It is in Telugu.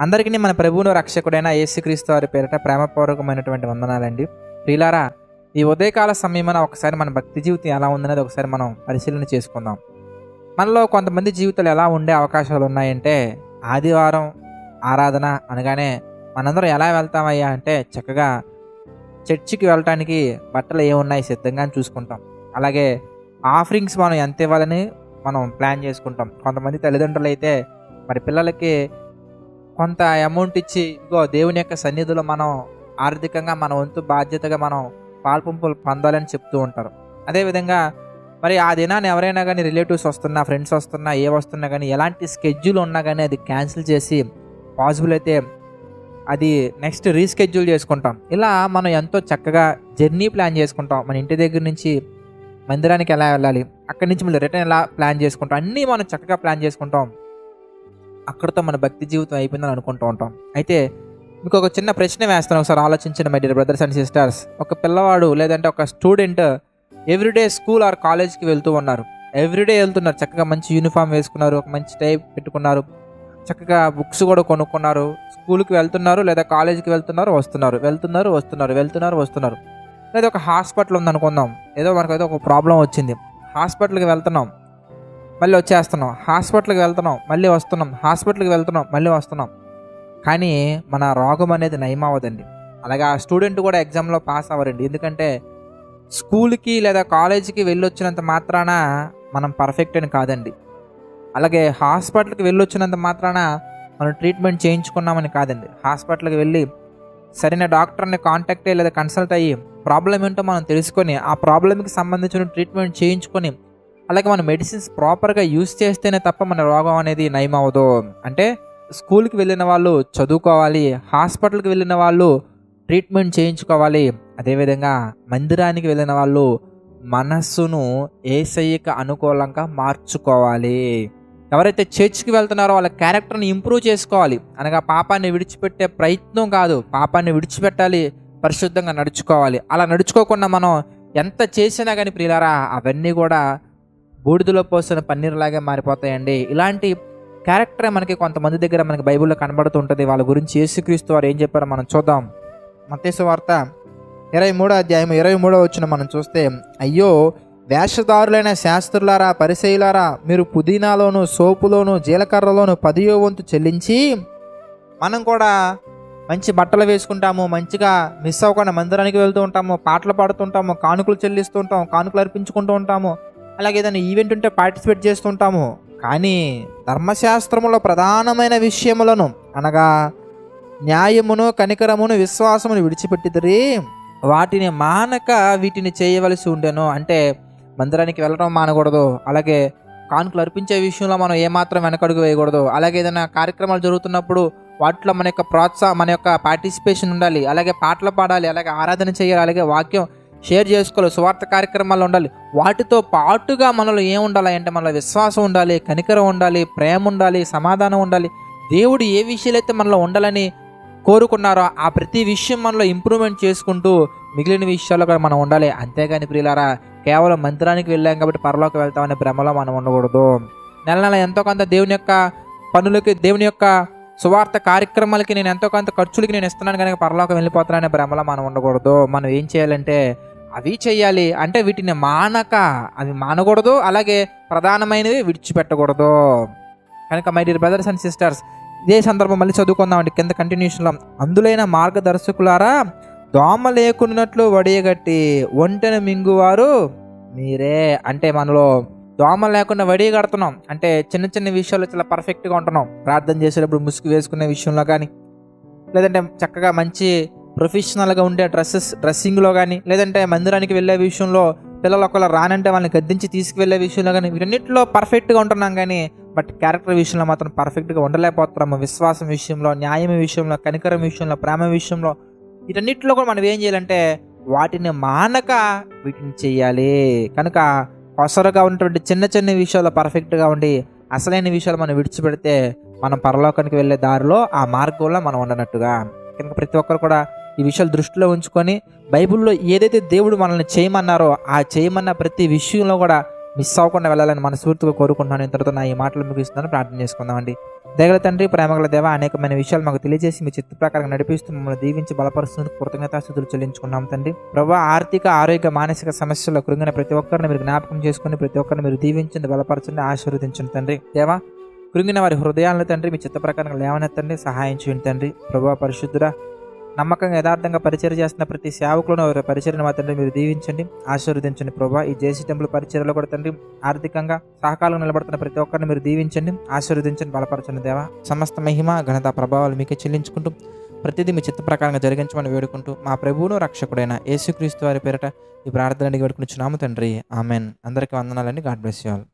అందరికీ మన ప్రభువును రక్షకుడైన యేసుక్రీస్తు వారి పేరిట ప్రేమపూర్వకమైనటువంటి వందనాలండి. ప్రియులారా, ఈ ఉదయకాల సమయమున ఒకసారి మన భక్తి జీవితం ఎలా ఉందనేది ఒకసారి మనం పరిశీలన చేసుకుందాం. మనలో కొంతమంది జీవితాలు ఎలా ఉండే అవకాశాలు ఉన్నాయంటే, ఆదివారం ఆరాధన అనగానే మనందరం ఎలా వెళ్తామయ్యా అంటే చక్కగా చర్చికి వెళ్ళటానికి బట్టలు ఏమున్నాయి సిద్ధంగా చూసుకుంటాం. అలాగే ఆఫరింగ్స్ మనం ఎంత ఇవ్వాలని మనం ప్లాన్ చేసుకుంటాం. కొంతమంది తల్లిదండ్రులు అయితే మరి పిల్లలకి కొంత అమౌంట్ ఇచ్చి ఇగో దేవుని యొక్క సన్నిధిలో మనం ఆర్థికంగా మన వంతు బాధ్యతగా మనం పాల్పంపులు పొందాలని చెప్తూ ఉంటారు. అదేవిధంగా మరి ఆ దినాన్ని ఎవరైనా కానీ రిలేటివ్స్ వస్తున్నా, ఫ్రెండ్స్ వస్తున్నా, ఏ వస్తున్నా కానీ ఎలాంటి స్కెడ్యూల్ ఉన్నా కానీ అది క్యాన్సిల్ చేసి పాసిబుల్ అయితే అది నెక్స్ట్ రీస్కెడ్యూల్ చేసుకుంటాం. ఇలా మనం ఎంతో చక్కగా జర్నీ ప్లాన్ చేసుకుంటాం. మన ఇంటి దగ్గర నుంచి మందిరానికి ఎలా వెళ్ళాలి, అక్కడి నుంచి మళ్ళీ రిటర్న్ ఎలా ప్లాన్ చేసుకుంటాం, అన్నీ మనం చక్కగా ప్లాన్ చేసుకుంటాం. అక్కడితో మన భక్తి జీవితం అయిపోయిందని అనుకుంటూ ఉంటాం. అయితే మీకు ఒక చిన్న ప్రశ్న వేస్తాను, ఒకసారి ఆలోచించండి my dear brothers and sisters. ఒక పిల్లవాడు లేదంటే ఒక స్టూడెంట్ ఎవ్రీడే స్కూల్ ఆర్ కాలేజ్కి వెళ్తూ ఉన్నారు. ఎవ్రీడే వెళ్తున్నారు, చక్కగా మంచి యూనిఫామ్ వేసుకున్నారు, ఒక మంచి టై పెట్టుకున్నారు, చక్కగా బుక్స్ కూడా కొనుక్కున్నారు, స్కూల్కి వెళ్తున్నారు లేదా కాలేజీకి వస్తున్నారు. లేదా ఒక హాస్పిటల్ ఉందనుకుందాం, ఏదో మనకైతే ఒక ప్రాబ్లం వచ్చింది, హాస్పిటల్కి వెళ్తున్నాం మళ్ళీ వచ్చేస్తున్నాం, హాస్పిటల్కి వెళ్తున్నాం మళ్ళీ వస్తున్నాం. కానీ మన రోగం అనేది నయం అవ్వదండి. అలాగే ఆ స్టూడెంట్ కూడా ఎగ్జామ్లో పాస్ అవ్వరండి. ఎందుకంటే స్కూల్కి లేదా కాలేజీకి వెళ్ళొచ్చినంత మాత్రాన మనం పర్ఫెక్ట్ అని కాదండి. అలాగే హాస్పిటల్కి వెళ్ళొచ్చినంత మాత్రాన మనం ట్రీట్మెంట్ చేయించుకున్నామని కాదండి. హాస్పిటల్కి వెళ్ళి సరైన డాక్టర్ని కాంటాక్ట్ అయ్యి లేదా కన్సల్ట్ అయ్యి ప్రాబ్లం ఏంటో మనం తెలుసుకొని ఆ ప్రాబ్లంకి సంబంధించిన ట్రీట్మెంట్ చేయించుకొని అలాగే మన మెడిసిన్స్ ప్రాపర్గా యూస్ చేస్తేనే తప్ప మన రోగం అనేది నయం అవ్వదు. అంటే స్కూల్కి వెళ్ళిన వాళ్ళు చదువుకోవాలి, హాస్పిటల్కి వెళ్ళిన వాళ్ళు ట్రీట్మెంట్ చేయించుకోవాలి. అదేవిధంగా మందిరానికి వెళ్ళిన వాళ్ళు మనస్సును యేసయ్యకి అనుకూలంగా మార్చుకోవాలి. ఎవరైతే చర్చ్కి వెళ్తున్నారో వాళ్ళ క్యారెక్టర్ని ఇంప్రూవ్ చేసుకోవాలి. అనగా పాపాన్ని విడిచిపెట్టే ప్రయత్నం కాదు, పాపాన్ని విడిచిపెట్టాలి, పరిశుద్ధంగా నడుచుకోవాలి. అలా నడుచుకోకుండా మనం ఎంత చేసినా కానీ ప్రియులారా అవన్నీ కూడా బూడిదలో పోసిన పన్నీరులాగే మారిపోతాయండి. ఇలాంటి క్యారెక్టరే మనకి కొంతమంది దగ్గర మనకి బైబిల్లో కనబడుతుంటుంది. వాళ్ళ గురించి యేసుక్రీస్తు వారు ఏం చెప్పారో మనం చూద్దాం. మత్తయి సువార్త 23వ అధ్యాయం 23వ వచనం మనం చూస్తే, అయ్యో వేషధారులైన శాస్త్రులారా, పరిసయ్యులారా, మీరు పుదీనాలోను, సోపులోను, జీలకర్రలోను 10వ వంతు చెల్లించి, మనం కూడా మంచి బట్టలు వేసుకుంటాము, మంచిగా మిస్ అవ్వకుండా మందిరానికి వెళ్తూ ఉంటాము, పాటలు పాడుతుంటాము, కానుకలు చెల్లిస్తూ ఉంటాము, కానుకలు అర్పించుకుంటూ ఉంటాము, అలాగే ఏదైనా ఈవెంట్ ఉంటే పార్టిసిపేట్ చేస్తుంటాము. కానీ ధర్మశాస్త్రములో ప్రధానమైన విషయములను అనగా న్యాయమును, కనికరమును, విశ్వాసమును విడిచిపెట్టిదిరి, వాటిని మానక వీటిని చేయవలసి ఉండెను. అంటే మందిరానికి వెళ్ళడం మానకూడదు, అలాగే కానుకలు అర్పించే విషయంలో మనం ఏమాత్రం వెనకడుగు వేయకూడదు, అలాగే ఏదైనా కార్యక్రమాలు జరుగుతున్నప్పుడు వాటిలో మన యొక్క మన యొక్క పార్టిసిపేషన్ ఉండాలి, అలాగే పాటలు పాడాలి, అలాగే ఆరాధన చేయాలి, అలాగే వాక్యం షేర్ చేసుకోవాలి, స్వార్థ కార్యక్రమాలు ఉండాలి. వాటితో పాటుగా మనలో ఏం ఉండాలి అంటే మనలో విశ్వాసం ఉండాలి, కనికరం ఉండాలి, ప్రేమ ఉండాలి, సమాధానం ఉండాలి. దేవుడు ఏ విషయాలు అయితే మనలో ఉండాలని కోరుకున్నారో ఆ ప్రతి విషయం మనలో ఇంప్రూవ్మెంట్ చేసుకుంటూ మిగిలిన విషయాల్లో కూడా మనం ఉండాలి. అంతేగాని ప్రియులారా కేవలం మందిరానికి వెళ్ళాం కాబట్టి పరలోకి వెళ్తామనే భ్రమలో మనం ఉండకూడదు. నెల ఎంతో కొంత దేవుని యొక్క పనులకి, దేవుని యొక్క సువార్త కార్యక్రమాలకి నేను ఎంతో కొంత ఖర్చులకి నేను ఇస్తున్నాను కనుక పరలోకం వెళ్ళిపోతున్నానే భ్రమలో మనం ఉండకూడదు. మనం ఏం చేయాలంటే అవి చేయాలి, అంటే వీటిని అవి మానకూడదు, అలాగే ప్రధానమైనవి విడిచిపెట్టకూడదు. కనుక my dear brothers and sisters, ఇదే సందర్భం మళ్ళీ చదువుకుందామండి. కింద కంటిన్యూషన్లో, అందులైన మార్గదర్శకులారా, దోమ లేకున్నట్లు వడియగట్టి ఒంటెను మింగువారు మీరే. అంటే మనలో దోమ లేకుండా వడియగడుతున్నాం అంటే చిన్న చిన్న విషయాల్లో చాలా పర్ఫెక్ట్గా ఉంటున్నాం. ప్రార్థన చేసేటప్పుడు ముసుగు వేసుకునే విషయంలో కానీ, లేదంటే చక్కగా మంచి ప్రొఫెషనల్గా ఉండే డ్రెస్సింగ్లో కానీ, లేదంటే మందిరానికి వెళ్ళే విషయంలో పిల్లలు ఒకవేళ రానంటే వాళ్ళని గద్దించి తీసుకువెళ్ళే విషయంలో కానీ, వీటన్నిటిలో పర్ఫెక్ట్గా ఉంటున్నాం. కానీ బట్ క్యారెక్టర్ విషయంలో మాత్రం పర్ఫెక్ట్గా ఉండలేకపోతున్నాము. విశ్వాసం విషయంలో, న్యాయం విషయంలో, కనికరం విషయంలో, ప్రేమ విషయంలో, వీటన్నిటిలో కూడా మనం ఏం చేయాలంటే వాటిని మానక వీటిని చెయ్యాలి. కనుక కొసరుగా ఉన్నటువంటి చిన్న చిన్న విషయాల్లో పర్ఫెక్ట్గా ఉండి అసలైన విషయాలు మనం విడిచిపెడితే మనం పరలోకానికి వెళ్ళే దారిలో ఆ మార్గంలో మనం ఉండనట్టుగా. కనుక ప్రతి ఒక్కరు కూడా ఈ విషయాలు దృష్టిలో ఉంచుకొని బైబిల్లో ఏదైతే దేవుడు మనల్ని చేయమన్నారో ఆ చేయమన్న ప్రతి విషయంలో కూడా మిస్ అవ్వకుండా వెళ్ళాలని మనస్ఫూర్తిగా కోరుకుంటున్నాను. ఇంతటితో నా ఈ మాటలు ముగిస్తున్నాను. ప్రార్థన చేసుకుందామండి. దయగల తండ్రి, ప్రేమగల దేవ, అనేకమైన విషయాలు మాకు తెలియజేసి మీ చిత్త ప్రకారం నడిపిస్తూ మమ్మల్ని దీవించి బలపరుస్తున్నందుకు కృతజ్ఞతాస్తుతులు చెల్లించుకున్నాం తండ్రి. ప్రభా, ఆర్థిక, ఆరోగ్య, మానసిక సమస్యల్లో కృంగిన ప్రతి ఒక్కరిని మీరు జ్ఞాపకం చేసుకుని ప్రతి ఒక్కరిని మీరు దీవించండి, బలపరచండి, ఆశీర్వదించండి తండ్రి. దేవా, కృంగిన వారి హృదయాలను తండ్రి మీ చిత్త ప్రకారం లేవనెత్తండి, సహాయం చేయండి తండ్రి. ప్రభా పరిశుద్ధుడా, నమ్మకంగా యథార్థంగా పరిచర్య చేస్తున్న ప్రతి సేవకులను వారి పరిచర్యను మా తండ్రి మీరు దీవించండి, ఆశీర్వదించండి. ప్రభా, ఈ జేసీ టెంపుల్ పరిచర్యలో కూడా తండ్రి ఆర్థికంగా సహకాలంగా నిలబడుతున్న ప్రతి ఒక్కరిని మీరు దీవించండి, ఆశీర్వదించండి, బలపరచండి. దేవా, సమస్త మహిమ, ఘనత, ప్రభావాలు మీకే చెల్లించుకుంటూ ప్రతిదీ మీ చిత్త ప్రకారంగా జరిగించమని వేడుకుంటూ మా ప్రభువును రక్షకుడైన యేసుక్రీస్తు వారి పేరిట ఈ ప్రార్థన అడిగి వేడుకునిచున్నాము తండ్రి. ఆమెన్. అందరికీ వందనాలండి. God bless you all.